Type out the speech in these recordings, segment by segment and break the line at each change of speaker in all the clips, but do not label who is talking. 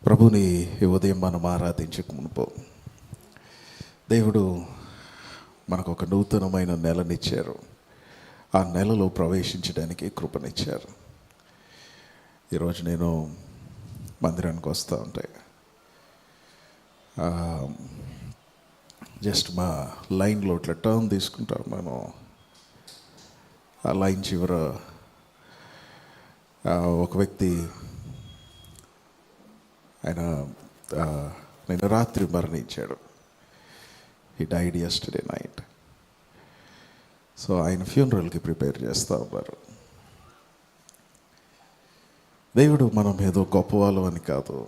ప్రభుని ఈ ఉదయం మనం ఆరాధించక మునుపు దేవుడు మనకు ఒక నూతనమైన నెలనిచ్చారు. ఆ నెలలో ప్రవేశించడానికి కృపనిచ్చారు. ఈరోజు నేను మందిరానికి వస్తూ ఉంటే జస్ట్ మా లైన్లో ఇట్లా టర్న్ తీసుకుంటాం. మనం ఆ లైన్ చివర ఒక వ్యక్తి ఆయన నిన్న రాత్రి మరణించాడు. He died yesterday night. So ఆయన ఫ్యూనరల్కి ప్రిపేర్ చేస్తూ ఉన్నారు. దేవుడు మనం ఏదో గొప్పవాళ్ళం అని కాదు,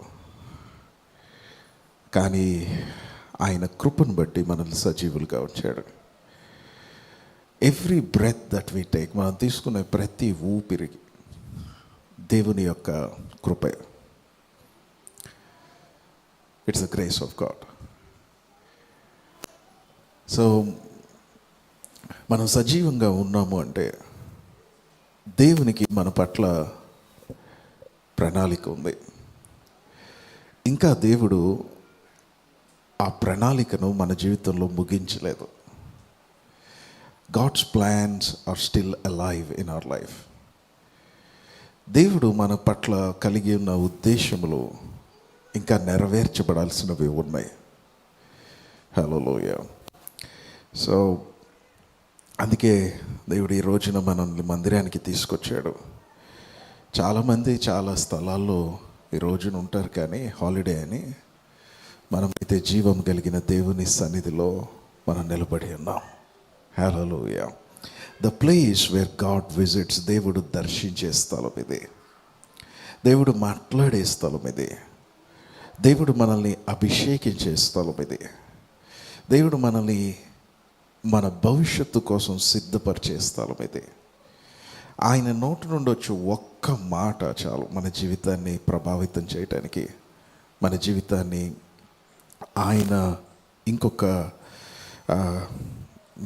కానీ ఆయన కృపను బట్టి మనల్ని సజీవులుగా ఉంచాడు. Every breath that we take, మనం తీసుకునే ప్రతి ఊపిరికి దేవుని యొక్క కృపే. It's the grace of God. So మనం సజీవంగా ఉన్నాము అంటే దేవునికి మన పట్ల ప్రణాళిక ఉంది. ఇంకా దేవుడు ఆ ప్రణాళికను మన జీవితంలో ముగించలేదు. God's plans are still alive in our life. దేవుడు మన పట్ల కలిగి ఉన్న ఉద్దేశములు ఇంకా నెరవేర్చబడాల్సినవి ఉన్నాయి. హల్లెలూయా. సో అందుకే దేవుడు ఈ రోజున మనల్ని మందిరానికి తీసుకొచ్చాడు. చాలామంది చాలా స్థలాల్లో ఈ రోజున ఉంటారు, కానీ హాలిడే అని మనమైతే జీవం కలిగిన దేవుని సన్నిధిలో మనం నిలబడి ఉన్నాం. Hallelujah. The place where God visits, దేవుడు దర్శించే స్థలం ఇది. దేవుడు మాట్లాడే స్థలం ఇది. దేవుడు మనల్ని అభిషేకించే స్థలం ఇది. దేవుడు మనల్ని మన భవిష్యత్తు కోసం సిద్ధపరిచే స్థలం ఇది. ఆయన నోటి నుండి వచ్చి ఒక్క మాట చాలు మన జీవితాన్ని ప్రభావితం చేయటానికి, మన జీవితాన్ని ఆయన ఇంకొక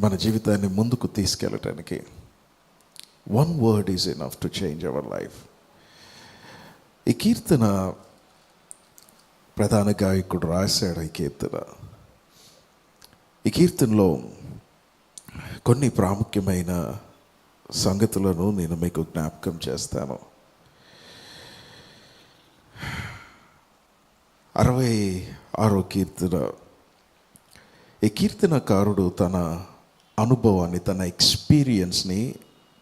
మన జీవితాన్ని ముందుకు తీసుకెళ్ళటానికి. One word is enough to change our life. ఈ కీర్తన ప్రధాన గాయకుడు రాశాడు. ఈ కీర్తనలో కొన్ని ప్రాముఖ్యమైన సంగతులను నేను మీకు జ్ఞాపకం చేస్తాను. 66వ కీర్తన. ఈ కీర్తనకారుడు తన అనుభవాన్ని, తన ఎక్స్పీరియన్స్ని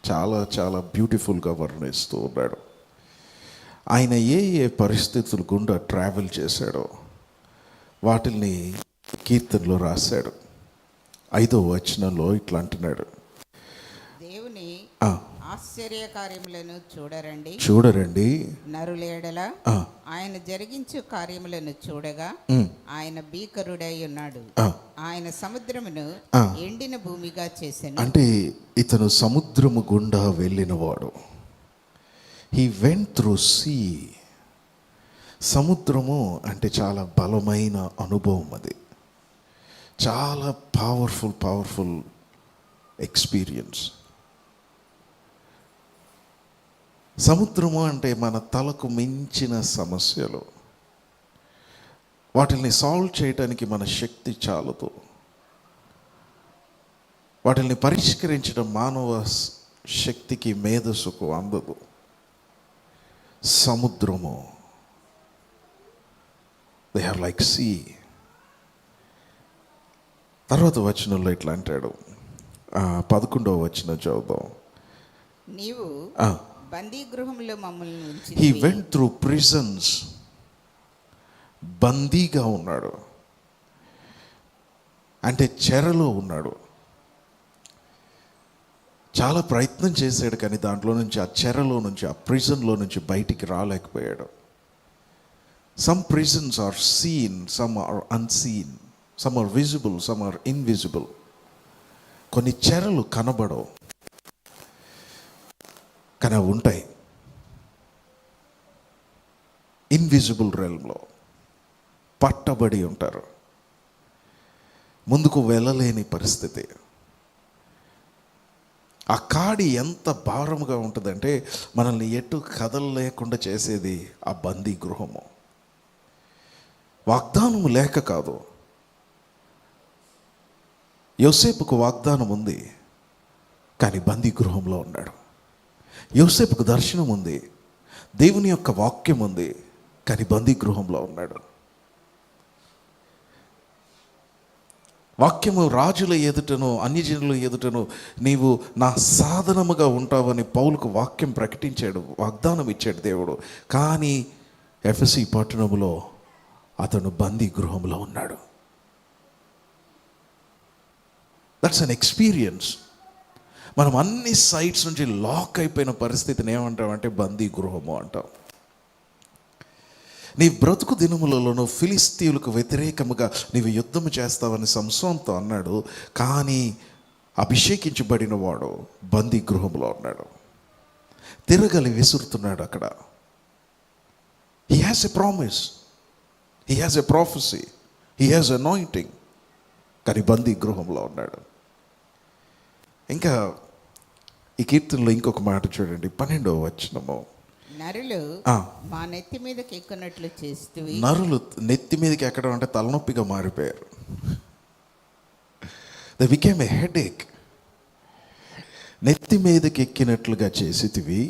చాలా చాలా బ్యూటిఫుల్గా వర్ణిస్తూ ఉన్నాడు. ఆయన ఏ పరిస్థితులు గుండా ట్రావెల్ చేశాడో వాటిని కీర్తనలో రాశాడు. 5వ వచనంలో ఇట్లా అంటున్నాడు,
దేవుని ఆశ్చర్య కార్యములను చూడరండి
చూడరండి
నరులేడల ఆయన జరిగించు కార్యములను చూడగా ఆయన భీకరుడై ఉన్నాడు. ఆయన సముద్రమును ఎండిన భూమిగా చేసెను.
అంటే ఇతను సముద్రము గుండా వెళ్ళినవాడు. He went through sea. సముద్రము అంటే చాలా బలమైన అనుభవం. అది చాలా పవర్ఫుల్ ఎక్స్పీరియన్స్. సముద్రము అంటే మన తలకు మించిన సమస్యలు, వాటిని సాల్వ్ చేయడానికి మన శక్తి చాలదు. వాటిని పరిష్కరించడం మానవ శక్తికి, మేధస్సుకు అందదు. సముద్రము, దే ఆర్ లైక్ సీ. తర్వాత వచనంలో ఇట్లా అంటాడు, 11వ వచనం చదువుదాం.
నీవు బందీ గృహంలో మమ్మల్ని ఉంచి.
He went through prisons. బందీగా ఉన్నాడు అంటే చెరలో ఉన్నాడు. చాలా ప్రయత్నం చేశాడు, కానీ దాంట్లో నుంచి, ఆ చెరలో నుంచి, ఆ ప్రిజన్లో నుంచి బయటికి రాలేకపోయాడు. Some prisons are seen, some are unseen, some are visible, some are invisible. కొన్ని చెరలు కనబడవు, కానీ అవి ఉంటాయి. ఇన్విజిబుల్ రెల్మ్లో పట్టబడి ఉంటారు. ముందుకు వెళ్ళలేని పరిస్థితి. ఆ కాడి ఎంత భారంగా ఉంటుందంటే మనల్ని ఎటు కదలలేకుండా చేసేది ఆ బందీ గృహము. వాగ్దానం లేక కాదు. యోసేపుకు వాగ్దానం ఉంది, కానీ బందీ గృహంలో ఉన్నాడు. యోసేపుకు దర్శనం ఉంది, దేవుని యొక్క వాక్యం ఉంది, కానీ బందీ గృహంలో ఉన్నాడు. వాక్యము రాజుల ఎదుటను అన్యజనుల ఎదుటను నీవు నా సాధనముగా ఉంటావని పౌలుకు వాక్యం ప్రకటించాడు, వాగ్దానం ఇచ్చాడు దేవుడు. కానీ ఎఫెసీ పట్టణములో అతను బందీ గృహంలో ఉన్నాడు. That's an experience. మనం అన్ని సైడ్స్ నుంచి లాక్ అయిపోయిన పరిస్థితిని ఏమంటామంటే బందీ గృహము అంటాం. నీ బ్రతుకు దినములలోనూ ఫిలిస్తీయులకు వ్యతిరేకముగా నీవు యుద్ధము చేస్తావని సంసోన్తో అన్నాడు, కానీ అభిషేకించబడిన వాడు బందీ గృహంలో ఉన్నాడు. తిరగలి విసురుతున్నాడు అక్కడ. He has a promise, he has a prophecy, he has anointing, కానీ బందీ గృహంలో ఉన్నాడు. ఇంకా ఈ కీర్తనలో ఇంకొక మాట చూడండి, 12వ వచనము.
నరులు మా నెత్తి మీదకి ఎక్కునట్లు చేస్తూ.
నరులు నెత్తి మీదకి ఎక్కడం అంటే తలనొప్పిగా మారిపోయారు. They became a headache. నెత్తి మీదకి ఎక్కినట్లుగా చేసితివి.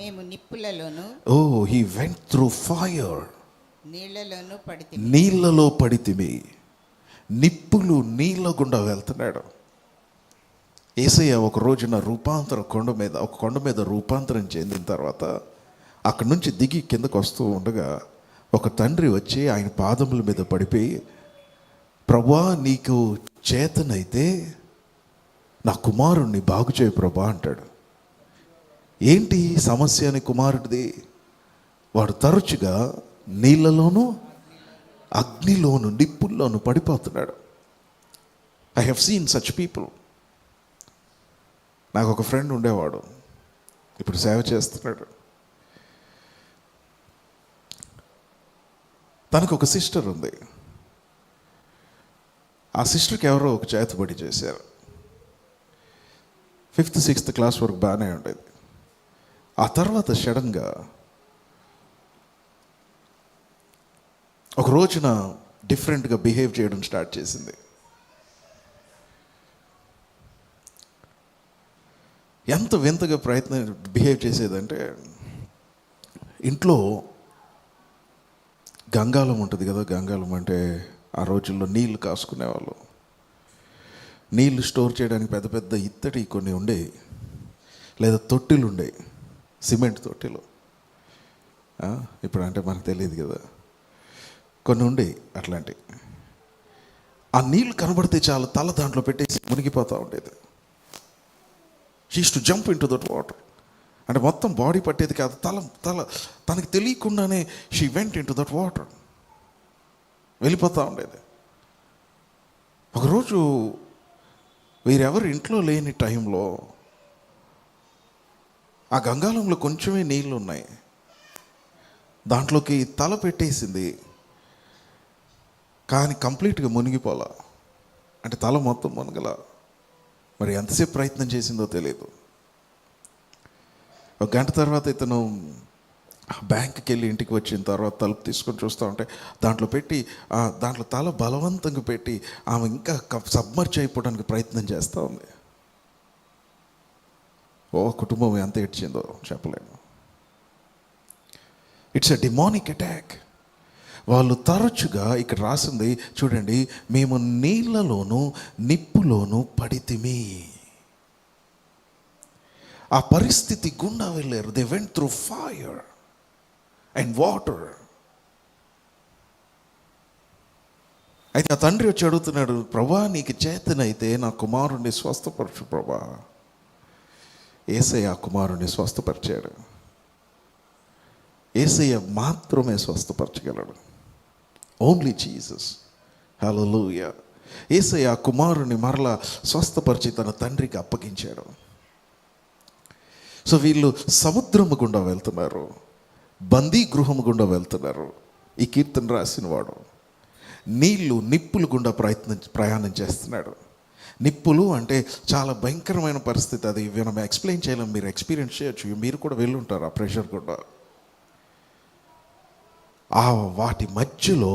మేము నిప్పులలోను,
oh he went through fire, నీళ్ళలో పడితివి. నిప్పులు నీళ్ళ గుండా వెళ్తున్నాడు. యేసయ్య ఒక రోజున ఒక కొండ మీద రూపాంతరం చెందిన తర్వాత అక్కడి నుంచి దిగి కిందకు వస్తూ ఉండగా ఒక తండ్రి వచ్చి ఆయన పాదముల మీద పడిపోయి, ప్రభువా నీకు చేతనైతే నా కుమారుణ్ణి బాగు చేయి ప్రభా అంటాడు. ఏంటి సమస్య అని కుమారుడిది? వాడు తరచుగా నీళ్ళలోనూ అగ్నిలోను నిప్పుల్లోనూ పడిపోతున్నాడు. I have seen such people. నాకు ఒక ఫ్రెండ్ ఉండేవాడు, ఇప్పుడు సేవ చేస్తున్నాడు. తనకు ఒక సిస్టర్ ఉంది. ఆ సిస్టర్కి ఎవరో ఒక చేతబడి చేశారు. 5th 6th క్లాస్ వరకు బాగానే ఉండేది. ఆ తర్వాత సడన్గా ఒక రోజున డిఫరెంట్గా బిహేవ్ చేయడం స్టార్ట్ చేసింది. ఎంత వింతగా బిహేవ్ చేసేదంటే, ఇంట్లో గంగాళం ఉంటుంది కదా, గంగాళం అంటే ఆ రోజుల్లో నీళ్లు కాసుకునేవాళ్ళు. నీళ్లు స్టోర్ చేయడానికి పెద్ద పెద్ద ఇత్తడి కొన్ని ఉండేవి, లేదా తొట్టిలు ఉండేవి, సిమెంట్ తొట్టిలు. ఇప్పుడు అంటే మనకు తెలియదు కదా, కొన్ని ఉండేవి అట్లాంటివి. ఆ నీళ్ళు కనబడితే చాలు తల దాంట్లో పెట్టేసి మునిగిపోతూ ఉండేది. She used to jump in to that water. అంటే మొత్తం బాడీ పట్టేది కాదు, తల తనకి తెలియకుండానే she went in to that water, వెళ్ళిపోతూ ఉండేది. ఒకరోజు వీరెవరు ఇంట్లో లేని టైంలో ఆ గంగాళంలో కొంచెమే నీళ్ళు ఉన్నాయి, దాంట్లోకి తల పెట్టేసింది, కానీ కంప్లీట్గా మునిగిపోలా. అంటే తల మొత్తం మునగల. మరి ఎంతసేపు ప్రయత్నం చేసిందో తెలియదు. ఒక గంట తర్వాత ఇతను బ్యాంక్కి వెళ్ళి ఇంటికి వచ్చిన తర్వాత తలుపు తీసుకొని చూస్తూ ఉంటే దాంట్లో తల బలవంతంగా పెట్టి ఆమె ఇంకా సబ్మర్జ్ అయిపోవడానికి ప్రయత్నం చేస్తూ ఉంది. కుటుంబం ఎంత ఏడ్చిందో చెప్పలేము. It's a demonic attack. వాళ్ళు తరచుగా ఇక్కడ రాసింది చూడండి, మేము నీళ్ళలోనూ నిప్పులోనూ పడితిమి. ఆ పరిస్థితి గుండా వెళ్ళారు. They went through fire and water. అయితే ఆ తండ్రి వచ్చి అడుగుతున్నాడు, ప్రభా నీకు చేతనైతే నా కుమారుణ్ణి స్వస్థపరచు ప్రభా. యేసయ్య ఆ కుమారుణ్ణి స్వస్థపరిచాడు. యేసయ్య మాత్రమే స్వస్థపరచగలడు. Only Jesus. హల్లెలూయా. యేసయ్య ఆ కుమారుని మరలా స్వస్థపరిచి తన తండ్రికి అప్పగించాడు. సో వీళ్ళు సముద్రము గుండా వెళ్తున్నారు, బందీ గృహము గుండా వెళ్తున్నారు. ఈ కీర్తన రాసిన వాడు నిప్పులు గుండా ప్రయాణం చేస్తున్నాడు. నిప్పులు అంటే చాలా భయంకరమైన పరిస్థితి. అది మనం ఎక్స్ప్లెయిన్ చేయలేం. మీరు ఎక్స్పీరియన్స్ చేయొచ్చు, మీరు కూడా వెళ్ళుంటారు ఆ ప్రెషర్ గుండా. వాటి మధ్యలో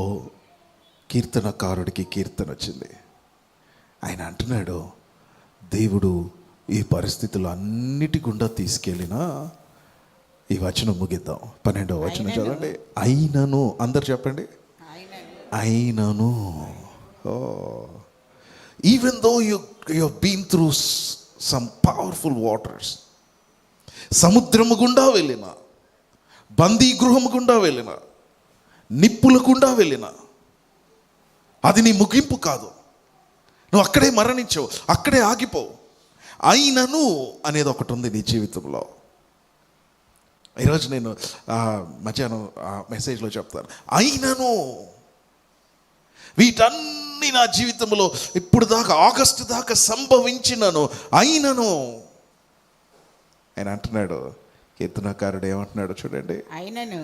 కీర్తనకారుడికి కీర్తన వచ్చింది. ఆయన అంటున్నాడు, దేవుడు ఈ పరిస్థితులు అన్నిటి గుండా తీసుకెళ్ళినా, ఈ వచనం ముగిద్దాం. 12వ వచనం చదవండి. అయినను, అందరు చెప్పండి. అయినను, even though you have been through some powerful waters, సముద్రము గుండా వెళ్ళిన, బందీ గృహము గుండా వెళ్ళిన, నిప్పుల గుండా వెళ్ళిన, అది నీ ముగింపు కాదు. నువ్వు అక్కడే మరణించవు, అక్కడే ఆగిపోవు. అయినను అనేది ఒకటి ఉంది నీ జీవితంలో. ఈరోజు నేను మధ్యాహ్నం మెసేజ్లో చెప్తాను. అయినను, వీటన్నీ నా జీవితంలో ఇప్పుడు దాకా, ఆగస్టు దాకా సంభవించినను, అయినను. ఆయన అంటున్నాడు, కీర్తనకారుడు ఏమంటున్నాడు చూడండి.
అయినను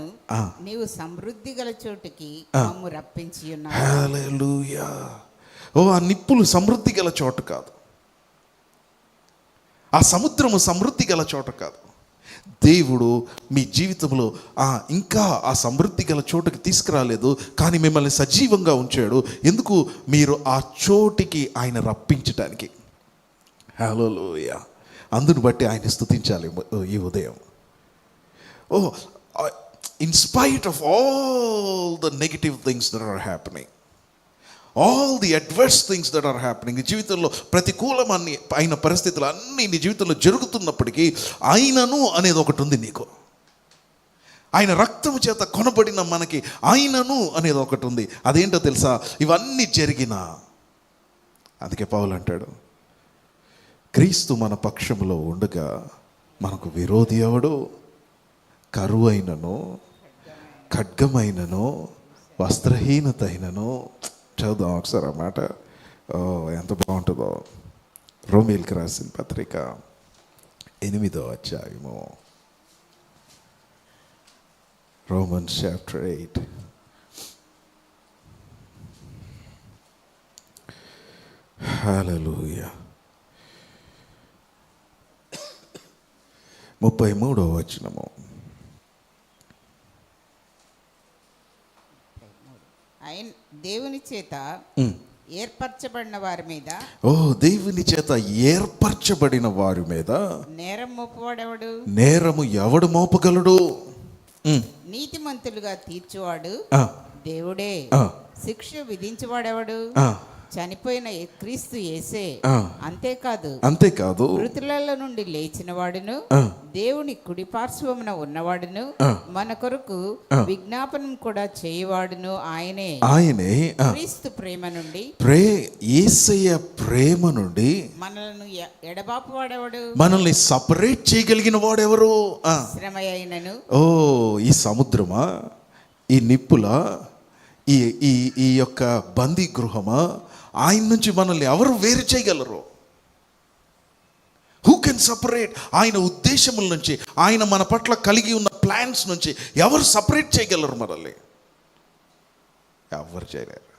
నీవు సమృద్ధి గల చోటుకి మమ్ము రప్పించి ఉన్నావు.
హల్లెలూయా. ఓ, ఆ నిప్పులు సమృద్ధి గల చోటు కాదు, ఆ సముద్రము సమృద్ధి గల చోట కాదు. దేవుడు మీ జీవితంలో ఇంకా ఆ సమృద్ధి గల చోటుకి తీసుకురాలేదు, కానీ మిమ్మల్ని సజీవంగా ఉంచాడు. ఎందుకు? మీరు ఆ చోటికి ఆయన రప్పించటానికి. హల్లెలూయా. అందును బట్టి ఆయన స్తుతించాలి ఈ ఉదయం. Oh, in spite of all the negative things that are happening, all the adverse things that are happening, నీ జీవితంలో ప్రతికూలమని అయిన పరిస్థితులు అన్నీ నీ జీవితంలో జరుగుతున్నప్పటికీ, ఆయనను అనేది ఒకటి ఉంది నీకు. ఆయన రక్తము చేత కొనబడిన మనకి ఆయనను అనేది ఒకటి ఉంది. అదేంటో తెలుసా? ఇవన్నీ జరిగిన, అందుకే పౌలు అంటాడు, క్రీస్తు మన పక్షంలో ఉండగా మనకు విరోధి ఎవడు? కరువు అయినను, ఖడ్గమైనను, వస్త్రహీనత అయినను. చదువుదాం ఒకసారి ఆ మాట. ఎంత బాగుంటుందో. రోమీయులకు రాసిన పత్రిక 8వ అధ్యాయము, Romans chapter 8. Hallelujah. 33వ వచనము.
దేవుని చేత ఏర్పరచబడిన వారి మీద,
దేవుని చేత ఏర్పరచబడిన వారి మీద
నేరం మోపవాడెవడు?
నేరము ఎవడు మోపగలడు?
నీతిమంతులుగా తీర్చువాడు దేవుడే. శిక్ష విధించువాడెవడు? చనిపోయిన క్రీస్తు యేసే. అంతేకాదు మృతులలో నుండి లేచిన వాడును, దేవుని కుడి పార్శ్వమున ఉన్నవాడును, మన కొరకు విజ్ఞాపనం కూడా చేయవాడును ఆయనే. క్రీస్తు ప్రేమ నుండి, యేసయ్య ప్రేమ నుండి మనల్ని ఎడబాపు వాడెవడు? మనల్ని
సపరేట్ చేయగలిగిన వాడెవరు?
శ్రమ అయినను,
ఈ సముద్రమా, ఈ నిప్పులా, ఈ యొక్క బందీ గృహమా, ఆయన నుంచి మనల్ని ఎవరు వేరు చేయగలరు? Who can separate? ఆయన ఉద్దేశముల నుంచి, ఆయన మన పట్ల కలిగి ఉన్న ప్లాన్స్ నుంచి ఎవరు సపరేట్ చేయగలరు మనల్ని? ఎవరు చేయలేరు.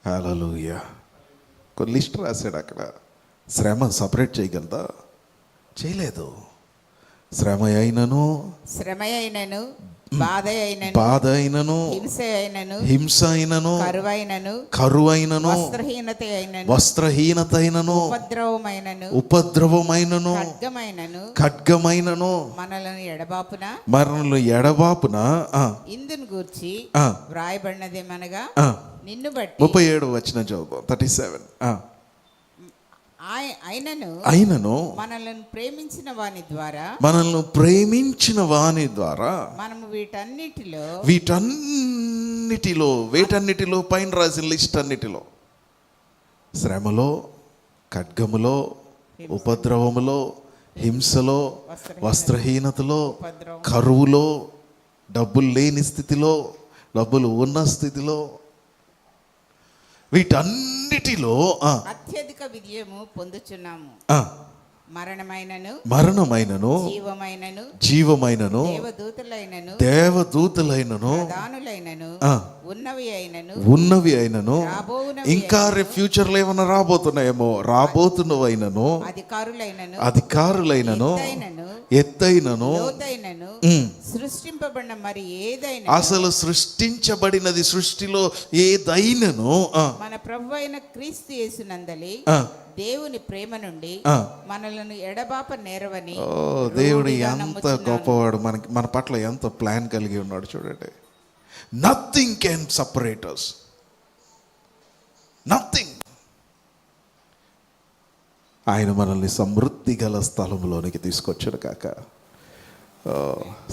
హల్లెలూయా. కొన్ని లిస్ట్ రాశాడు అక్కడ. శ్రమ సపరేట్ చేయగలదా? చేయలేదు. శ్రమ అయినను, బాధ అయినను, హింస అయినను, కరువైనను, వస్త్రహీనత అయినను, ఉపద్రవమైనను, ఖడ్గమైనను
మనల్ని
ఎడబాపున
ఇందును గూర్చి వ్రాయబడినదేమనగా, నిన్ను బట్టి.
37వ వచనం చదువు. 37.
అయినను మనల్ని ప్రేమించిన వాని ద్వారా మనము వీటన్నిటిలో
పైన రాసిన లిస్ట్ అన్నిటిలో, శ్రమలో, ఖడ్గములో, ఉపద్రవములో, హింసలో, వస్త్రహీనతలో, కరువులో, డబ్బులు లేని స్థితిలో, డబ్బులు ఉన్న స్థితిలో, వీటన్నిటిలో
అత్యధిక విజయము పొందుచున్నాము.
మరణమైనను, జీవమైనను, దేవదూతలైనను,
ఉన్నవి అయినను
రాబోవునవి ఇంకా ఫ్యూచర్లో ఏమన్నా రాబోతున్నాయేమో, రాబోతున్నవైనను అధికారులైనను ఎత్తైనను
సృష్టింపబడిన మరి ఏదైనా,
అసలు సృష్టించబడినది సృష్టిలో ఏదైనను
మన ప్రభు అయిన క్రీస్తు యేసునందలి దేవుని ప్రేమ నుండి మనలను ఎడబాప నేరవని.
దేవుడు ఎంత గొప్పవాడు, మన పట్ల ఎంత ప్లాన్ కలిగి ఉన్నాడు చూడండి. Nothing can separate us, nothing. ఆయన మనల్ని సమృద్ధి గల స్థలంలోనికి తీసుకొచ్చాడు కాక,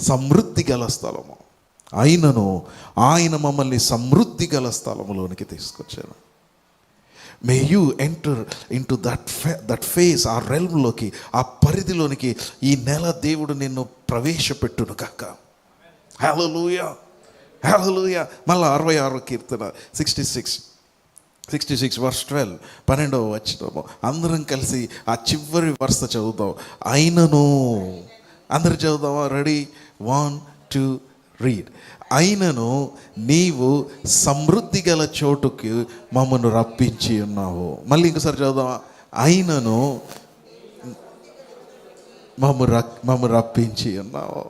సమృద్ధి గల స్థలము అయినను ఆయన మమ్మల్ని సమృద్ధి గల స్థలములోనికి తీసుకొచ్చాను. May you enter in to that face, ఆ రెల్మ్లోకి, ఆ పరిధిలోనికి ఈ నెల దేవుడు నిన్ను ప్రవేశపెట్టును కాక. హల్లెలూయా, హల్లెలూయా. మళ్ళీ 66 కీర్తన 66 వర్స్ 12, 12వ వచనము. అందరం కలిసి ఆ చివరి వరుస చదువుతాం. అయినను, అందరు చదువుదామా? Ready, 1 2 read. అయినను నీవు సమృద్ధి గల చోటుకి మమ్మను రప్పించి ఉన్నావు. మళ్ళీ ఇంకోసారి చదువుదామా? అయినను మమ్మ రప్పించి ఉన్నావు.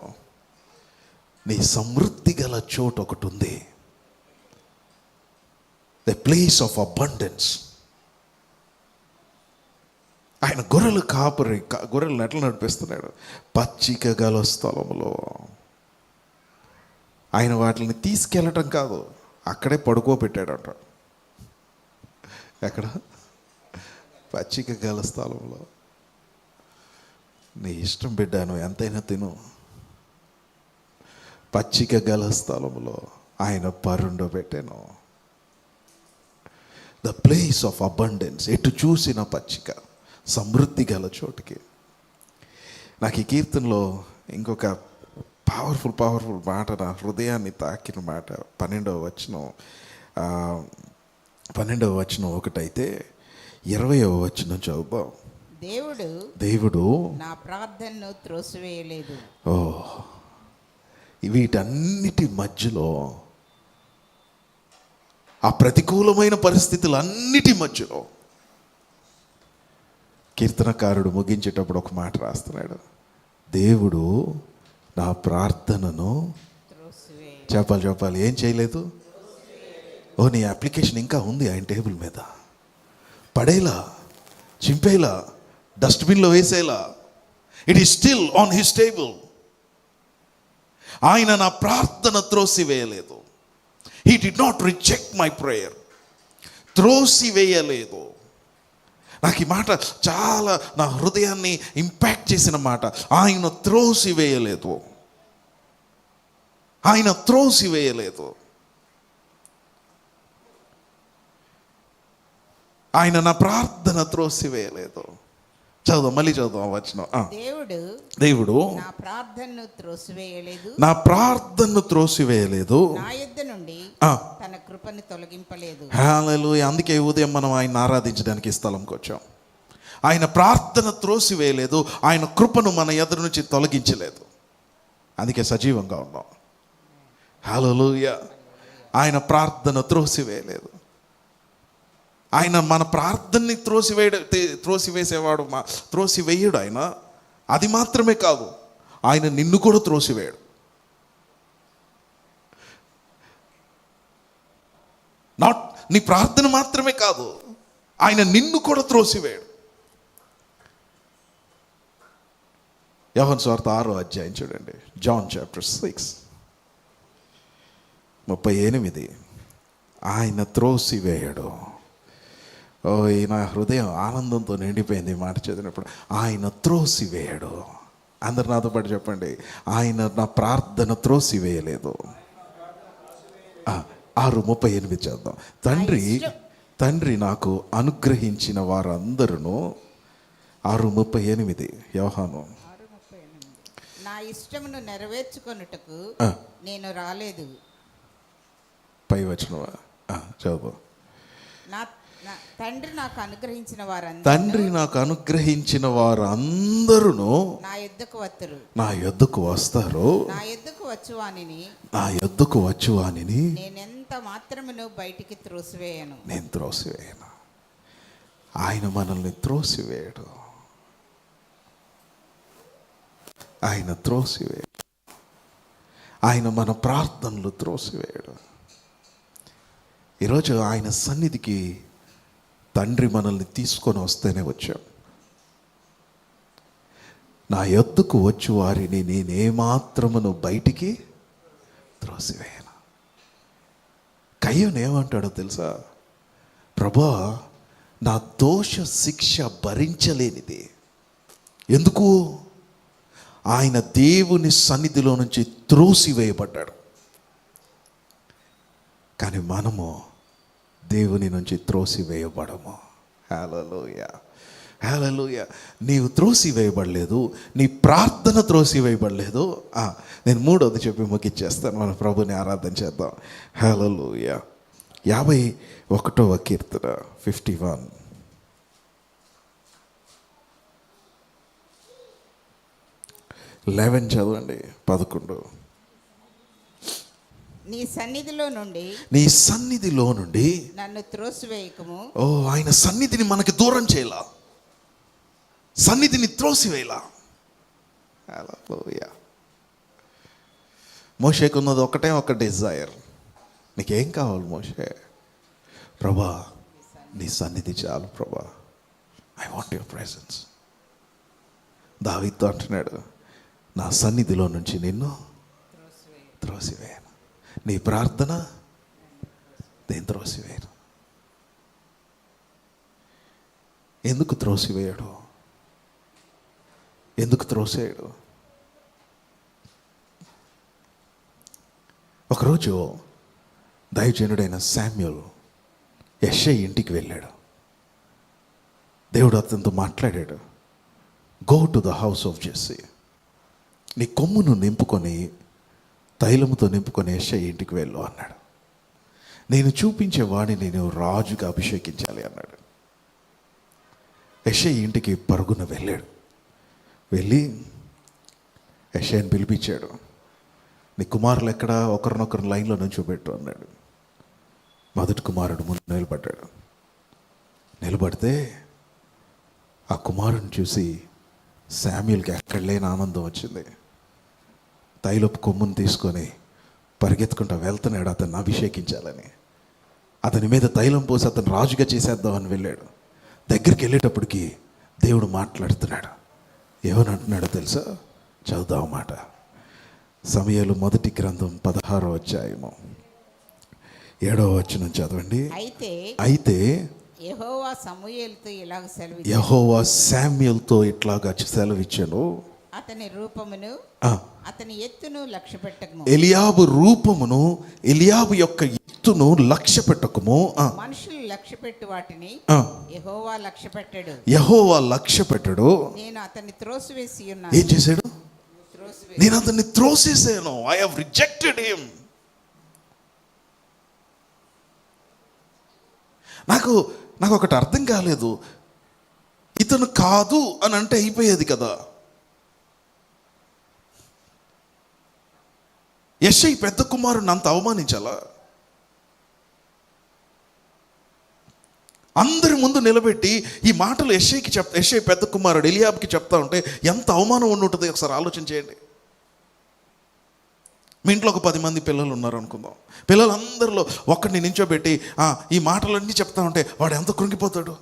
నీ సమృద్ధి గల చోటు ఒకటి ఉంది, ద ప్లేస్ ఆఫ్ అబండెన్స్. ఆయన గొర్రెలు కాపరి, గొర్రెలను ఎట్లా నడిపిస్తున్నాడు? పచ్చిక గల స్థలంలో. ఆయన వాటిని తీసుకెళ్ళటం కాదు, అక్కడే పడుకోబెట్టాడంట. ఎక్కడ? పచ్చిక గల స్థలంలో. నీ ఇష్టం బిడ్డ, నువ్వు ఎంతైనా తిను. పచ్చిక గల స్థలంలో ఆయన పరుండబెట్టాను. The place of abundance. ఎటు చూసిన పచ్చిక, సమృద్ధి గల చోటుకి. నాకు ఈ కీర్తనలో ఇంకొక పవర్ఫుల్ మాట, నా హృదయాన్ని తాకిన మాట 12వ వచనం ఒకటైతే 20వ వచనం చదువుదాం. దేవుడు
నా ప్రార్థనను త్రోసివేయలేదు.
ఓ, వీటన్నిటి మధ్యలో, ఆ ప్రతికూలమైన పరిస్థితులన్నిటి మధ్యలో కీర్తనకారుడు ముగించేటప్పుడు ఒక మాట రాస్తున్నాడు. దేవుడు నా ప్రార్థనను చెప్పాలి ఏం చేయలేదు. ఓ, నీ అప్లికేషన్ ఇంకా ఉంది ఆయన టేబుల్ మీద, పడేలా, చింపేలా, డస్ట్బిన్లో వేసేలా. It is still on his table. ఆయన నా ప్రార్థన త్రోసివేయలేదు. He did not reject my prayer. త్రోసివేయలేదు. నాకు ఈ మాట చాలా నా హృదయాన్ని ఇంపాక్ట్ చేసిన మాట. ఆయన త్రోసివేయలేదు. ఆయన త్రోసివేయలేదు. ఆయన నా ప్రార్థన త్రోసివేయలేదు. చదువు, మళ్ళీ చదువు వచనం. దేవుడు
నా ప్రార్థనను త్రోసివేయలేదు,
నా ప్రార్థనను త్రోసివేయలేదు,
నా యొద్ద నుండి తన కృపను తొలగింపలేదు.
హల్లెలూయా. అందుకే ఉదయం మనం ఆయన ఆరాధించడానికి ఈ స్థలంకి వచ్చాం. ఆయన ప్రార్థన త్రోసివేయలేదు, ఆయన కృపను మన ఎదురు నుంచి తొలగించలేదు. అందుకే సజీవంగా ఉన్నాం. హల్లెలూయా. ఆయన ప్రార్థన త్రోసివేయలేదు. ఆయన మన ప్రార్థనని త్రోసివేసేవాడు, త్రోసివేయడు ఆయన. అది మాత్రమే కాదు, ఆయన నిన్ను కూడా త్రోసివేయడు. నాట్ నీ ప్రార్థన మాత్రమే కాదు, ఆయన నిన్ను కూడా త్రోసివేయడు. యోహాను సువార్త 6వ అధ్యాయం చూడండి. John chapter 6 38. ఆయన త్రోసివేయడు. ఓ, నా హృదయం ఆనందంతో నిండిపోయింది ఈ మాట చదివినప్పుడు. ఆయన త్రోసివేయడు. అందరు నాతో పాటు చెప్పండి, ఆయన నా ప్రార్థన త్రోసివేయలేదు. 6:38 చేద్దాం. తండ్రి నాకు అనుగ్రహించిన వారందరూ. 6:38 యోహాను.
నా ఇష్టమును నెరవేర్చుకొనుటకు నేను రాలేదు.
పై వచనమా? చదువు.
తండ్రి నాకు అనుగ్రహించిన
వారందరూ నా యొద్దకు వస్తారు.
నా యొద్దకు వచ్చువానిని
నేనెంత
ఎంత మాత్రమును బయటికి త్రోసివేయను.
నేను త్రోసివేయను. ఆయన మనల్ని త్రోసివేయడు. ఆయన త్రోసివేయడు. ఆయన మన ప్రార్థనలు త్రోసివేయడు. ఈరోజు ఆయన సన్నిధికి తండ్రి మనల్ని తీసుకొని వస్తేనే వచ్చాం. నా యొద్దకు వచ్చు వారిని నేనేమాత్రమును బయటికి త్రోసివేయను. కయ్యను ఏమంటాడో తెలుసా? ప్రభా, నా దోష శిక్ష భరించలేనిది. ఎందుకు? ఆయన దేవుని సన్నిధిలో నుంచి త్రోసివేయబడ్డాడు. కానీ మనము దేవుని నుంచి త్రోసివేయబడము. హల్లెలూయా, హల్లెలూయా. నీవు త్రోసివేయబడలేదు, నీ ప్రార్థన త్రోసివేయబడలేదు. నేను మూడవది చెప్పి ముగిచ్చేస్తాను. మన ప్రభుని ఆరాధన చేద్దాం. హల్లెలూయా. 51వ కీర్తన 51. 11 చదవండి. 11.
నీ సన్నిధిలో నుండి నన్ను త్రోసివేయకము.
ఓ, ఆయన సన్నిధిని మనకి దూరం చేయాల, సన్నిధిని త్రోసివేయాల. హల్లెలూయా. మోషేకు ఉన్నది ఒకటే ఒక డిజైర్. నీకేం కావాలి మోషే? ప్రభా, నీ సన్నిధి చాలు ప్రభా. I want your presence. దావీదుతో అంటున్నాడు, నా సన్నిధిలో నుంచి నిన్ను త్రోసివేయను. నీ ప్రార్థన నేను త్రోసివేయను. ఎందుకు త్రోసివేయడు? ఎందుకు త్రోసేయడు? ఒకరోజు దైవజనుడైన శామ్యూల్ యెషై ఇంటికి వెళ్ళాడు. దేవుడు అతనితో మాట్లాడాడు. Go to the house of Jesse. నీ కొమ్మును నింపుకొని, తైలముతో నింపుకొని యెషై ఇంటికి వెళ్ళు అన్నాడు. నేను చూపించే వాడిని నేను రాజుగా అభిషేకించాలి అన్నాడు. యెషై ఇంటికి పరుగున వెళ్ళాడు. వెళ్ళి యెషైని పిలిపించాడు. నీ కుమారులు ఎక్కడ? ఒకరినొకరు లైన్లో నుంచోబెట్టు అన్నాడు. మొదటి కుమారుడు ముందు నిలబడ్డాడు. నిలబడితే ఆ కుమారుని చూసి శామ్యూల్కి ఎక్కడ లేని ఆనందం వచ్చింది. తైలపు కొమ్మును తీసుకొని పరిగెత్తుకుంటూ వెళ్తున్నాడు అతన్ని అభిషేకించాలని. అతని మీద తైలం పోసి అతను రాజుగా చేసేద్దామని వెళ్ళాడు. దగ్గరికి వెళ్ళేటప్పటికి దేవుడు మాట్లాడుతున్నాడు. ఏమని అంటున్నాడో తెలుసా? చదువుదాం మాట. సమూయేలు మొదటి గ్రంథం 16వ అధ్యాయము 7వ వచనం చదవండి. అయితే
యెహోవా సమూయేలుతో ఇలాగ సెలవిచ్చాడు.
యెహోవా శామ్యూల్తో ఇట్లాగా సెలవిచ్చాను.
అతని రూపమును అతని ఎత్తును లక్ష్య పెట్టకము.
ఎలియాబు రూపమును, ఎలియాబు యొక్క ఎత్తును లక్ష్య పెట్టకము.
మనుషులు లక్ష్య పెట్టు వాటిని యెహోవా లక్ష్య పెట్టాడు.
యెహోవా లక్ష్య పెట్టాడు.
నేను అతన్ని త్రోసివేసి ఉన్నాను.
ఏం చేశాడు? నేను అతన్ని త్రోసేసాను. I have rejected him. నాకు ఒకటి అర్థం కాలేదు. ఇతను కాదు అని అంటే అయిపోయేది కదా. యెషై పెద్ద కుమారుని అంత అవమానించాలా? అందరి ముందు నిలబెట్టి ఈ మాటలు యెషై పెద్ద కుమారుడు ఎలియాబుకి చెప్తా ఉంటే ఎంత అవమానం ఉండి ఉంటుంది ఒకసారి ఆలోచన చేయండి. మీ ఇంట్లో ఒక 10 మంది పిల్లలు ఉన్నారు అనుకుందాం. పిల్లలందరిలో ఒక్కడిని నించోబెట్టి ఈ మాటలన్నీ చెప్తా ఉంటే వాడు ఎంత కృంగిపోతాడు.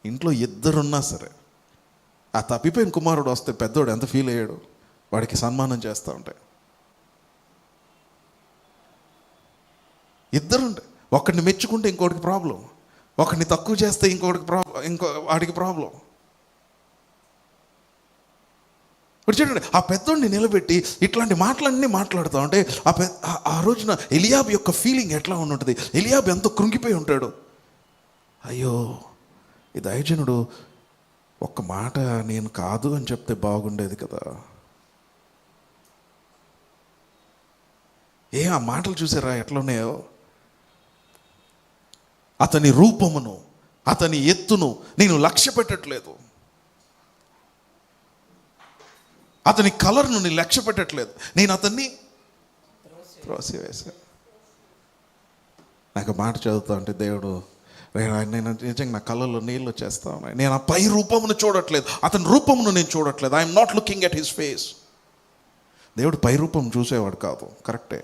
ఇంట్లో ఇద్దరున్నా సరే ఆ తప్పిపోయిన కుమారుడు వస్తే పెద్దోడు ఎంత ఫీల్ అయ్యాడు? వాడికి సన్మానం చేస్తూ ఉంటే ఇద్దరుంటే, ఒకడిని మెచ్చుకుంటే ఇంకోటికి ప్రాబ్లం, ఒకడిని తక్కువ చేస్తే వాడికి ప్రాబ్లం. చూడండి, ఆ పెద్దోడిని నిలబెట్టి ఇట్లాంటి మాటలన్నీ మాట్లాడుతూ ఉంటే ఆ రోజున ఎలియాబు యొక్క ఫీలింగ్ ఎట్లా ఉంటుంది? ఎలియాబు ఎంతో కృంగిపోయి ఉంటాడు. అయ్యో, ఈ దైవజనుడు ఒక్క మాట నేను కాదు అని చెప్తే బాగుండేది కదా. ఆ మాటలు చూసారా ఎట్లున్నాయో? అతని రూపమును, అతని ఎత్తును నేను లక్ష్య పెట్టట్లేదు. అతని కలర్ను నేను లక్ష్య పెట్టట్లేదు. నేను అతన్ని త్రోసివేశాడు. నాకు మాట చదువుతా అంటే దేవుడు, నేను నిజంగా నా కళ్ళల్లో నీళ్ళు వచ్చేస్తా ఉన్నాయి. నేను ఆ పై రూపమును చూడట్లేదు, అతని రూపమును నేను చూడట్లేదు. I'm not looking at his face. దేవుడు పై రూపం చూసేవాడు కాదు, కరెక్టే.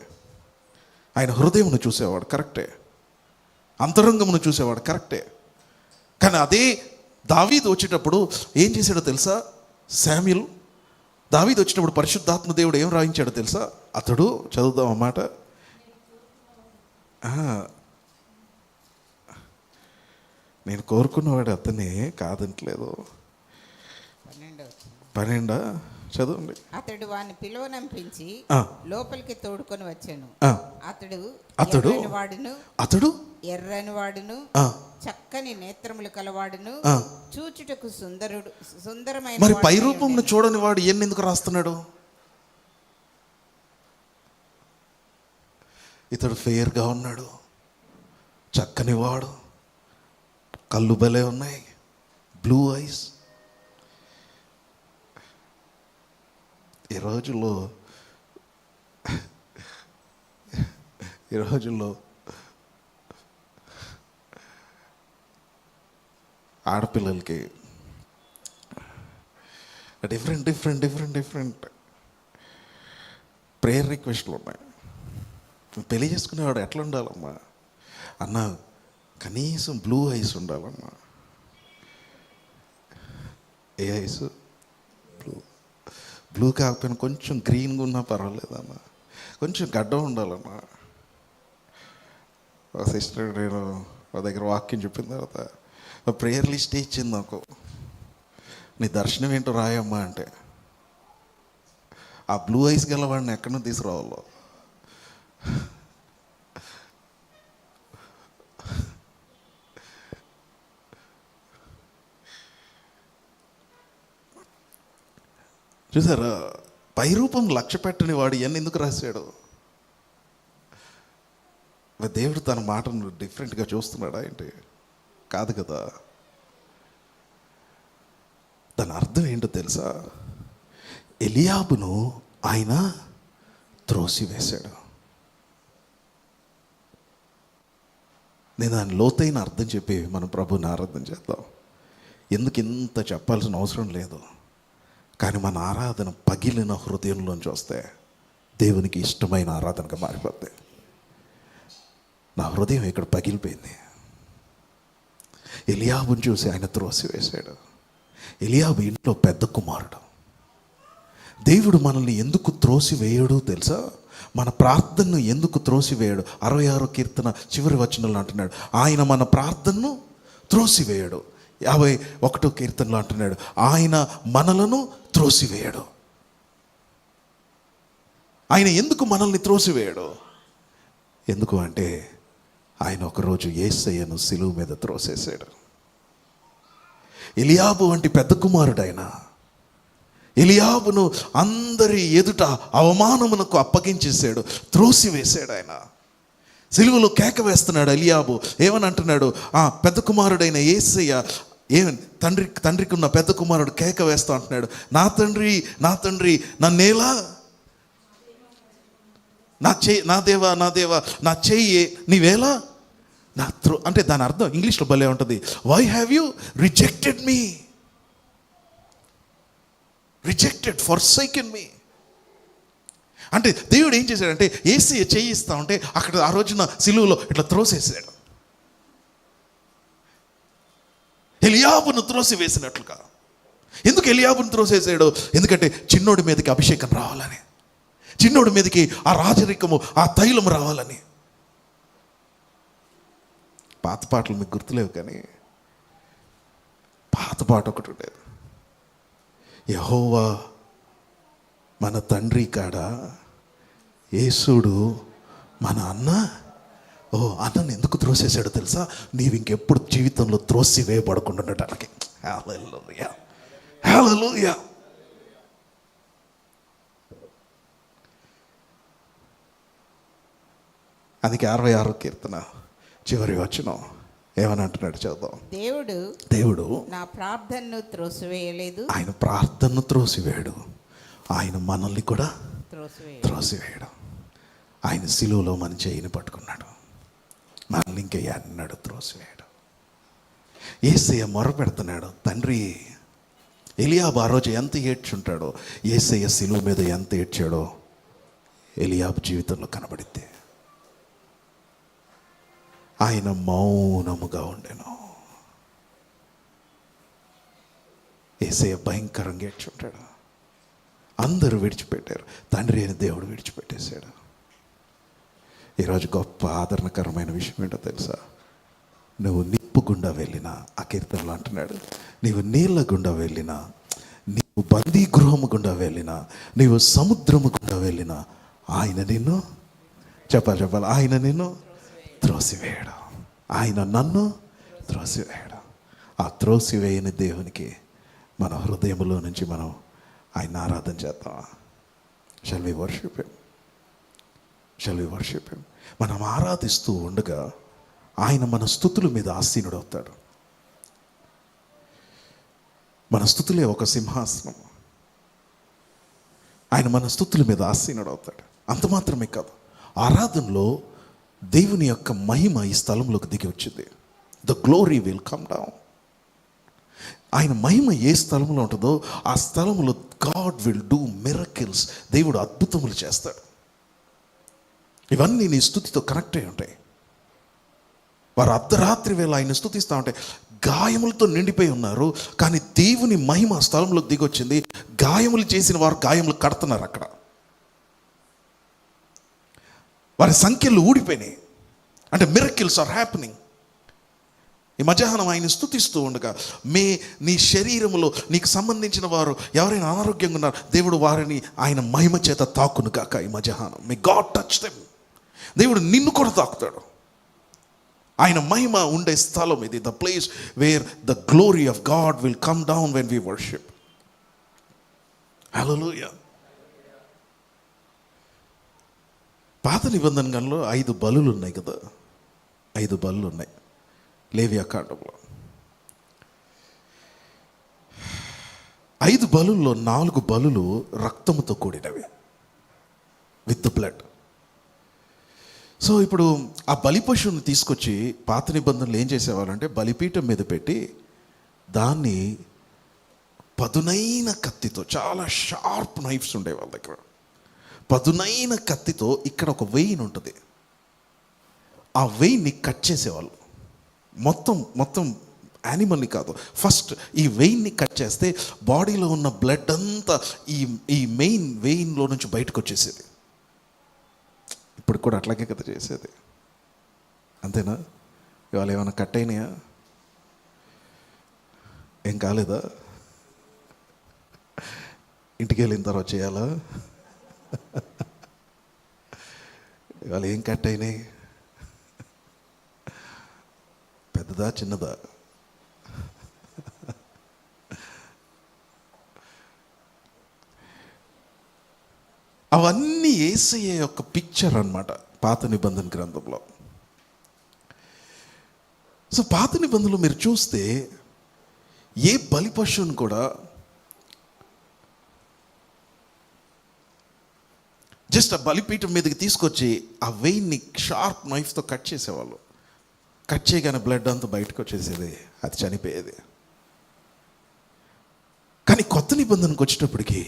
ఆయన హృదయమును చూసేవాడు, కరెక్టే. అంతరంగమును చూసేవాడు, కరెక్టే. కానీ అదే దావీదు వచ్చేటప్పుడు ఏం చేశాడో తెలుసా? శామ్యూల్ దావీదు వచ్చినప్పుడు పరిశుద్ధాత్మ దేవుడు ఏం రాయించాడో తెలుసా? అతడు, చదువుదాం అన్నమాట, నేను కోరుకున్నవాడు అతనే కాదంటలేదు. 12 చదవండి.
అతడు వాని పిలువనంపించి లోపలికి తోడుకొని వచ్చాను.
అతడు
ఎర్రని వాడును చక్కని నేత్రములు కలవాడును చూచుటకు సుందరమైన.
మరి పై రూపంను చూడని వాడు ఎందుకు రాస్తున్నాడు? ఇతడు ఫెయిర్గా ఉన్నాడు, చక్కని వాడు, కళ్ళు భలే ఉన్నాయి, బ్లూ ఐస్. ఈ రోజుల్లో ఆడపిల్లలకి డిఫరెంట్ ప్రేయర్ రిక్వెస్ట్లు ఉన్నాయి. పెళ్లి చేసుకునేవాడు ఎట్లా ఉండాలమ్మా అన్న? కనీసం బ్లూ ఐస్ ఉండాలమ్మా. ఏ ఐస్? బ్లూ కాకపోయినా కొంచెం గ్రీన్గా ఉన్నా పర్వాలేదమ్మా, కొంచెం గడ్డం ఉండాలమ్మా. సిస్టర్ నేను మా దగ్గర వాక్యం చెప్పిన తర్వాత ప్రేయర్ లిస్ట్ ఇచ్చింది నాకు. నీ దర్శనం ఏంటో రాయమ్మా అంటే, ఆ బ్లూ ఐస్ గలవాడిని ఎక్కడి నుంచి తీసుకురావాలో. చూసారా? పై రూపం లక్ష్య పెట్టని వాడు ఇవన్నీ ఎందుకు రాశాడు? దేవుడు తన మాటను డిఫరెంట్గా చూస్తున్నాడా ఏంటి? కాదు కదా. దాని అర్థం ఏంటో తెలుసా? ఎలియాబును ఆయన త్రోసివేశాడు. నేను దాని లోతైన అర్థం చెప్పి మనం ప్రభుని ఆరాధన చేద్దాం. ఎందుకు ఇంత చెప్పాల్సిన అవసరం లేదు. కానీ మన ఆరాధన పగిలిన హృదయంలోంచి వస్తే దేవునికి ఇష్టమైన ఆరాధనగా మారిపోద్ది. నా హృదయం ఇక్కడ పగిలిపోయింది. ఎలియాబుని చూసి ఆయన త్రోసివేశాడు. ఎలియాబు ఇంట్లో పెద్ద కుమారుడు. దేవుడు మనల్ని ఎందుకు త్రోసివేయడు తెలుసా? మన ప్రార్థనను ఎందుకు త్రోసివేయడు? 66వ కీర్తన చివరి వచనంలో అంటున్నాడు, ఆయన మన ప్రార్థనను త్రోసివేయడు. 51వ కీర్తనలో అంటున్నాడు, ఆయన మనలను త్రోసివేయడు. ఆయన ఎందుకు మనల్ని త్రోసివేయడు? ఎందుకు అంటే ఆయన ఒకరోజు యేసయ్యను సిలువ మీద త్రోసేసాడు. ఎలియాబు వంటి పెద్ద కుమారుడు ఆయన. ఎలియాబును అందరి ఎదుట అవమానమునకు అప్పగించేశాడు, త్రోసివేశాడు. ఆయన సిలువలో కేక వేస్తున్నాడు. ఎలియాబు ఏమని అంటున్నాడు? పెద్ద కుమారుడైన యేసయ్య ఏమని తండ్రికి ఉన్న పెద్ద కుమారుడు కేక వేస్తా అంటున్నాడు, నా తండ్రి నన్నేలా, నా దేవా నా చెయ్యి నీవేలా అంటే దాని అర్థం ఇంగ్లీష్లో భలే ఉంటుంది, why have you rejected me, rejected, forsaken me. అంటే దేవుడు ఏం చేశాడంటే యేసయ్య చెయ్యి ఇస్తా ఉంటే అక్కడ ఆ రోజున సిలువలో ఇట్లా త్రోసేసాడు. ఎలియాబును త్రోసివేసినట్లుగా. ఎందుకు ఎలియాబును త్రోసేసాడు? ఎందుకంటే చిన్నోడి మీదకి అభిషేకం రావాలని, చిన్నోడి మీదకి ఆ రాజరికము, ఆ తైలము రావాలని. పాత పాటలు మీకు గుర్తులేవు, కానీ పాత పాట ఒకటి ఉండేది, యెహోవా మన తండ్రి కాడ యేసుడు మన అన్న. అన్నను ఎందుకు త్రోసేసాడో తెలుసా? నీవు ఇంకెప్పుడు జీవితంలో త్రోసి వేయబడకుండా ఉండటానికి. హల్లెలూయా, హల్లెలూయా. అందుకే 66వ కీర్తన చివరి వచనం ఏమని అంటున్నాడు చదువుదాం. దేవుడు
నా ప్రార్థనను త్రోసివేయలేదు.
ఆయన ప్రార్థనను త్రోసివేయడు, ఆయన మనల్ని కూడా త్రోసివేయడు. ఆయన సిలువలో మన చేయిని పట్టుకున్నాడు, మనల్ని ఇంకా ఎన్నడూ త్రోసివేయడు. యేసయ్య మొర పెడుతున్నాడు, తండ్రి. ఎలియాబు ఆ రోజు ఎంత ఏడ్చుంటాడో, యేసయ్య సిలువ మీద ఎంత ఏడ్చాడో ఎలియాబు జీవితంలో కనబడితే. ఆయన మౌనముగా ఉండెను. యేసయ్య భయంకరంగా ఏడ్చుంటాడు. అందరూ విడిచిపెట్టారు, తండ్రి అయిన దేవుడు విడిచిపెట్టేశాడు. ఈరోజు గొప్ప ఆదరణకరమైన విషయం ఏంటో తెలుసా? నువ్వు నిప్పు గుండా వెళ్ళినా, ఆ కీర్తనలో అంటున్నాడు, నీవు నీళ్ళ గుండా వెళ్ళినా, నీవు బందీ గృహము గుండా వెళ్ళినా, నీవు సముద్రము గుండా వెళ్ళినా, ఆయన నిన్ను చెప్పాలి ఆయన నిన్ను త్రోసివేయడు. ఆయన నన్ను త్రోసివేయడు. ఆ త్రోసివేయని దేవునికి మన హృదయంలో నుంచి మనం ఆయన ఆరాధన చేద్దామా? Shall we worship him? Shall we worship him? మనం ఆరాధిస్తూ ఉండగా ఆయన మన స్తుతుల మీద ఆసీనుడు అవుతాడు. మన స్తుతులే ఒక సింహాసనం. ఆయన మన స్తుతుల మీద ఆసీనుడు అవుతాడు. అంత మాత్రమే కాదు, ఆరాధనలో దేవుని యొక్క మహిమ ఈ స్థలంలోకి దిగి వచ్చింది. The glory will come down. ఆయన మహిమ ఏ స్థలంలో ఉంటుందో ఆ స్థలంలో గాడ్ విల్ డూ మిరకిల్స్. దేవుడు అద్భుతములు చేస్తాడు. ఇవన్నీ నీ స్తుతితో కనెక్ట్ అయి ఉంటాయి. వారు అర్ధరాత్రి వేళ ఆయన స్తుతిస్తూ ఉంటే గాయములతో నిండిపోయి ఉన్నారు, కానీ దేవుని మహిమ స్థలంలోకి దిగొచ్చింది. గాయములు చేసిన వారు గాయములు కడుతున్నారు. అక్కడ వారి సంఖ్యలు ఊడిపోయినాయి. అంటే మిరకిల్స్ ఆర్ హ్యాపెనింగ్. ఈ మధ్యాహ్నం ఆయన స్తుతిస్తూ ఉండగా, నీ శరీరంలో నీకు సంబంధించిన వారు ఎవరైనా అనారోగ్యంగా ఉన్నారు, దేవుడు వారిని ఆయన మహిమ చేత తాకును గాక. ఈ మధ్యాహ్నం మే గాడ్ టచ్ దెమ్. దేవుడు నిన్ను కూడా తాకుతాడు. ఆయన మహిమ ఉండే స్థలం ఇది. The place where the glory of God will come down when we worship. హల్లెలూయా. పాత నిబంధనలో 5 బలులు ఉన్నాయి కదా, 5 బలులు ఉన్నాయి లేవియాకాండంలో. 5 బలుల్లో 4 బలులు రక్తముతో కూడినవి, విత్ బ్లడ్. సో ఇప్పుడు ఆ బలి పశువుని తీసుకొచ్చి పాత నిబంధనలు ఏం చేసేవారంటే, బలిపీఠం మీద పెట్టి దాన్ని పదునైన కత్తితో, చాలా షార్ప్ నైఫ్స్ ఉండేవి వాళ్ళ దగ్గర, పదునైన కత్తితో ఇక్కడ ఒక వెయిన్ ఉంటుంది, ఆ వెయిన్ని కట్ చేసేవాళ్ళు. మొత్తం యానిమల్ని కాదు, ఫస్ట్ ఈ వెయిన్ని కట్ చేస్తే బాడీలో ఉన్న బ్లడ్ అంతా ఈ మెయిన్ వెయిన్లో నుంచి బయటకు వచ్చేసేది. ఇప్పుడు కూడా అట్లాగే కదా చేసేది, అంతేనా? ఇవాళ ఏమైనా కట్ అయినాయా? ఏం కాలేదా? ఇంటికి వెళ్ళిన తర్వాత చేయాలా? ఇవాళ ఏం కట్ అయినాయి? పెద్దదా చిన్నదా? అవన్నీ యేసయ్య యొక్క పిక్చర్ అన్నమాట పాత నిబంధన గ్రంథంలో. సో పాత నిబంధనలో మీరు చూస్తే ఏ బలి పశువుని కూడా జస్ట్ ఆ బలిపీఠం మీదకి తీసుకొచ్చి ఆ వెయిన్ని షార్ప్ నైఫ్తో కట్ చేసేవాళ్ళు. కట్ చేయగానే బ్లడ్ అంతా బయటకు వచ్చేసేది, అది చనిపోయేది. కానీ కొత్త నిబంధనకు వచ్చేటప్పటికి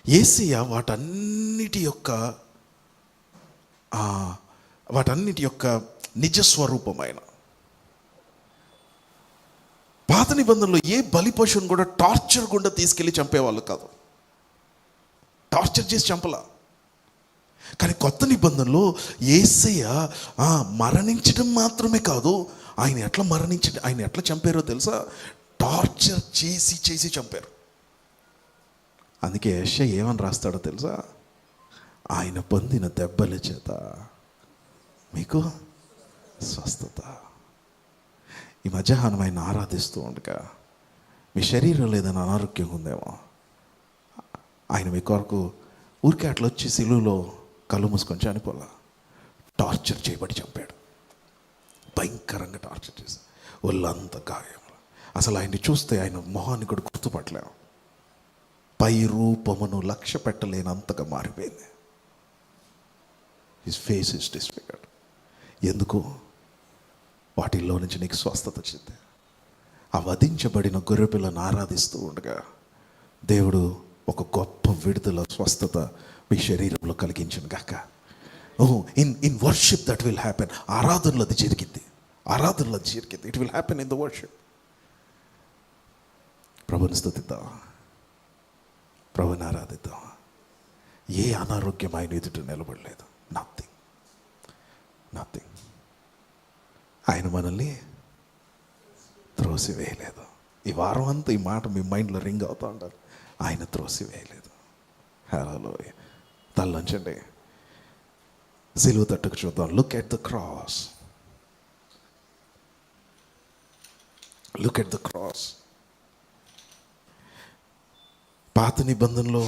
యేసయ్య వాటన్నిటి యొక్క నిజస్వరూపమైన. పాత నిబంధనలో ఏ బలి పశువుని కూడా టార్చర్ గుండా తీసుకెళ్ళి చంపేవాళ్ళు కాదు, టార్చర్ చేసి చంపలా. కానీ కొత్త నిబంధనలో యేసయ్య మరణించడం మాత్రమే కాదు, ఆయన ఎట్లా చంపారో తెలుసా? టార్చర్ చేసి చంపారు. అందుకే యెషయా ఏమని రాస్తాడో తెలుసా? ఆయన పొందిన దెబ్బల చేత మీకు స్వస్థత. ఈ మధ్యాహ్నం ఆయన ఆరాధిస్తూ ఉండగా మీ శరీరంలో ఏదైనా అనారోగ్యం ఉందేమో, ఆయన మీ కొరకు ఊరికే అట్లా వచ్చి సిలువలో కళ్ళు మూసుకొని చనిపోలా, టార్చర్ చేయబడి చంపాడు. భయంకరంగా టార్చర్ చేసి ఒళ్ళంత గాయం. అసలు ఆయన్ని చూస్తే ఆయన మొహాన్ని కూడా గుర్తుపట్టలేము. పై రూపమును లక్ష్య పెట్టలేనంతగా మారిపోయింది. His face is disfigured. ఎందుకు? వాటిల్లో నుంచి నీకు స్వస్థత వచ్చింది. ఆ వధించబడిన గొర్రెపిల్లను ఆరాధిస్తూ ఉండగా దేవుడు ఒక గొప్ప విడుదల, స్వస్థత మీ శరీరంలో కలిగించును గాక. In worship that will happen. ఆరాధనలో అది జరిగింది. It will happen in the worship. ప్రభుని స్తుతిద్దాం, ప్రభుని ఆరాధిద్దాం. ఏ అనారోగ్యం ఆయన ఎదుట నిలబడలేదు. నథింగ్. ఆయన మనల్ని త్రోసివేయలేదు. ఈ వారం అంతా ఈ మాట మీ మైండ్లో రింగ్ అవుతూ ఉంటారు. ఆయన త్రోసివేయలేదు. హల్లెలూయా. తల్లంచండి, సిలువ తట్టుకు చూద్దాం. Look at the cross. పాత నిబంధనలో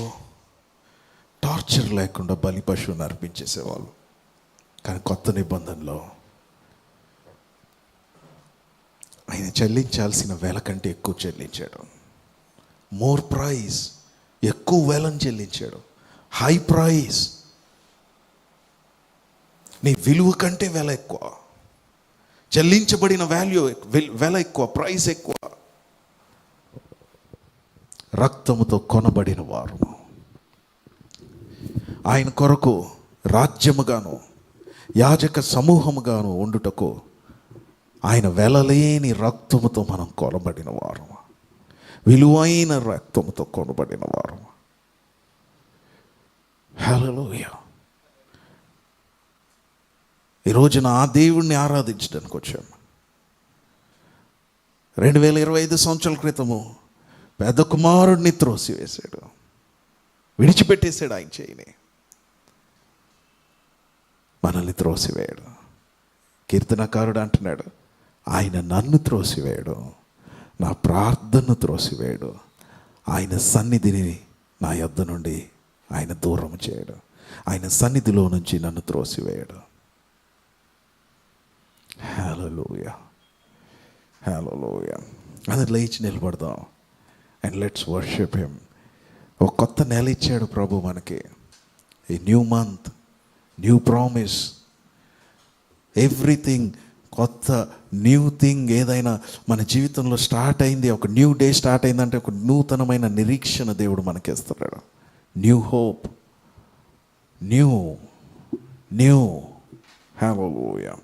టార్చర్ లేకుండా బలి పశువుని అర్పించేసేవాళ్ళు. కానీ కొత్త నిబంధనలో ఆయన చెల్లించాల్సిన వేల కంటే ఎక్కువ చెల్లించాడు. మోర్ ప్రైజ్, ఎక్కువ వేలను చెల్లించాడు. హై ప్రైజ్, నీ విలువ కంటే వెల ఎక్కువ. చెల్లించబడిన వెల ఎక్కువ, ప్రైజ్ ఎక్కువ. రక్తముతో కొనబడిన వారు ఆయన కొరకు రాజ్యముగాను యాజక సమూహముగాను ఉండుటకు ఆయన వెలలేని రక్తముతో మనం కొనబడిన వారు, విలువైన రక్తముతో కొనబడిన వారు. హల్లెలూయా. ఈ రోజున ఆ దేవుణ్ణి ఆరాధించడానికి వచ్చాము. 2025 సంవత్సరాల క్రితము పెద్ద కుమారుడిని త్రోసివేశాడు, విడిచిపెట్టేశాడు ఆయన చేయిని. మనల్ని త్రోసివేయడు. కీర్తనకారుడు అంటున్నాడు, ఆయన నన్ను త్రోసివేయడు, నా ప్రార్థనను త్రోసివేయడు, ఆయన సన్నిధిని నా యొద్ద నుండి ఆయన దూరం చేయడు, ఆయన సన్నిధిలో నుంచి నన్ను త్రోసివేయడు. హల్లెలూయా. అది లేచి నిలబడదాం. And let's worship him. ఒక కొత్త నెల ఇచ్చాడు ప్రభు మనకి. A new month, new promise, everything కొత్త న్యూ థింగ్. ఏదైనా మన జీవితంలో స్టార్ట్ అయింది, ఒక న్యూ డే స్టార్ట్ అయిందంటే ఒక నూతనమైన నిరీక్షణ దేవుడు మనకి ఇస్తున్నాడు. New hope, new. హల్లెలూయా.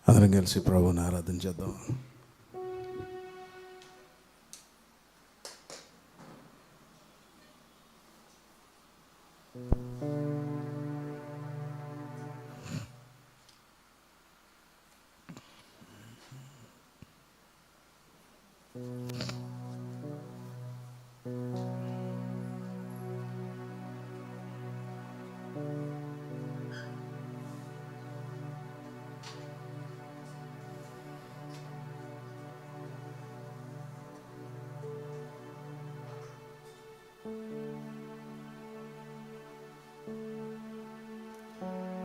అందరం కలిసి ప్రభువుని ఆరాధన చేద్దాం.